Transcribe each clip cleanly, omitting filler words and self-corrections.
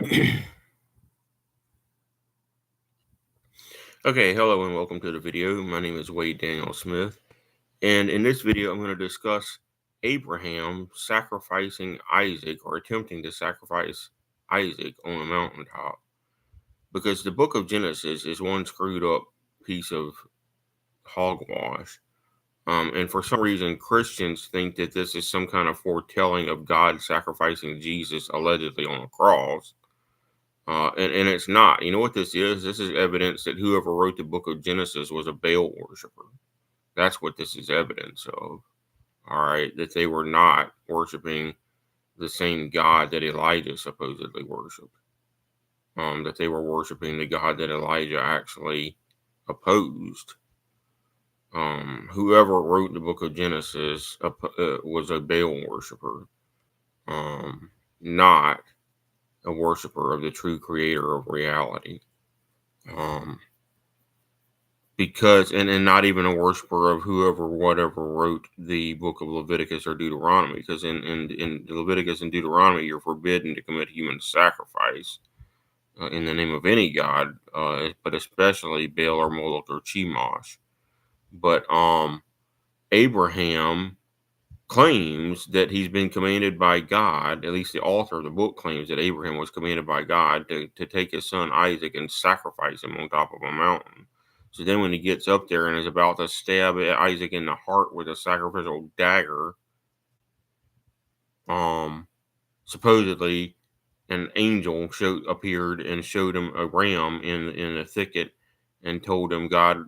Okay, hello and welcome to the video. My name is Wade Daniel Smith, and in this video, I'm going to discuss Abraham sacrificing Isaac or attempting to sacrifice Isaac on a mountaintop. Because the book of Genesis is one screwed up piece of hogwash. And for some reason, Christians think that this is some kind of foretelling of God sacrificing Jesus allegedly on a cross. And it's not. You know what this is? This is evidence that whoever wrote the book of Genesis was a Baal worshiper. That's what this is evidence of. All right, that they were not worshiping the same God that Elijah supposedly worshipped. That they were worshiping the God that Elijah actually opposed. Whoever wrote the book of Genesis was a Baal worshiper, not a worshiper of the true creator of reality. Because and not even a worshiper of whatever wrote the book of Leviticus or Deuteronomy, because in Leviticus and Deuteronomy you're forbidden to commit human sacrifice in the name of any god, but especially Baal or Moloch or Chemosh. But Abraham claims that he's been commanded by God, at least the author of the book claims that Abraham was commanded by God to take his son Isaac and sacrifice him on top of a mountain. So then when he gets up there and is about to stab Isaac in the heart with a sacrificial dagger, supposedly an angel appeared and showed him a ram in a thicket and told him God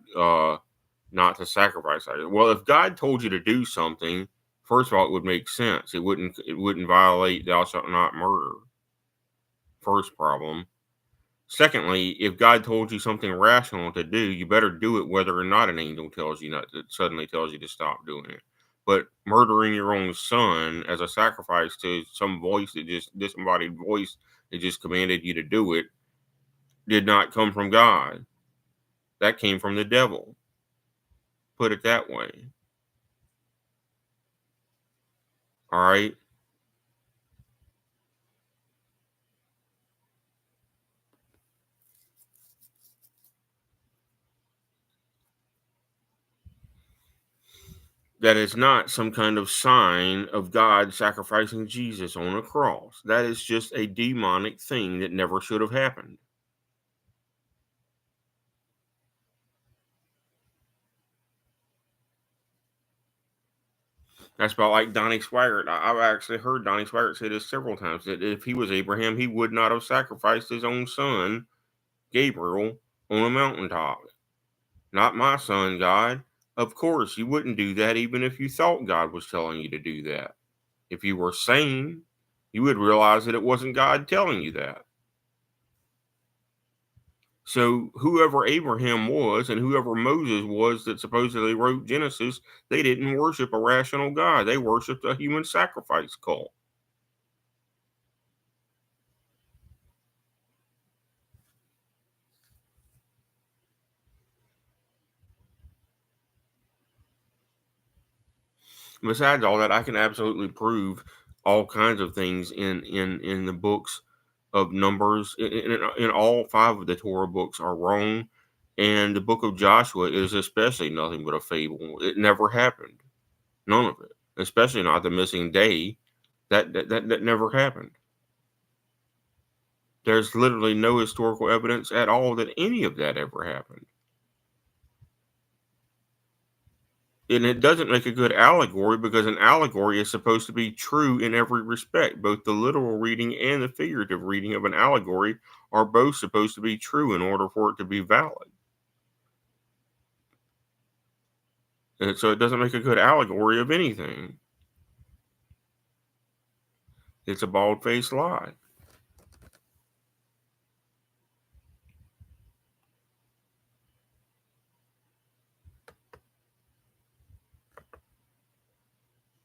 not to sacrifice Isaac. Well, if God told you to do something, first of all, it would make sense. It wouldn't violate thou shalt not murder. First problem. Secondly, if God told you something rational to do, you better do it whether or not an angel suddenly tells you to stop doing it. But murdering your own son as a sacrifice to some disembodied voice that just commanded you to do it did not come from God. That came from the devil. Put it that way. All right. That is not some kind of sign of God sacrificing Jesus on a cross. That is just a demonic thing that never should have happened. That's about like Donnie Swaggart. I've actually heard Donnie Swaggart say this several times, that if he was Abraham, he would not have sacrificed his own son, Gabriel, on a mountaintop. Not my son, God. Of course, you wouldn't do that even if you thought God was telling you to do that. If you were sane, you would realize that it wasn't God telling you that. So whoever Abraham was and whoever Moses was that supposedly wrote Genesis, they didn't worship a rational God. They worshiped a human sacrifice cult. Besides all that, I can absolutely prove all kinds of things in the books of Numbers. In all five of the Torah books are wrong, and the book of Joshua is especially nothing but a fable. It never happened, none of it. Especially not the missing day. That never happened. There's literally no historical evidence at all that any of that ever happened. And it doesn't make a good allegory, because an allegory is supposed to be true in every respect. Both the literal reading and the figurative reading of an allegory are both supposed to be true in order for it to be valid. And so it doesn't make a good allegory of anything. It's a bald-faced lie.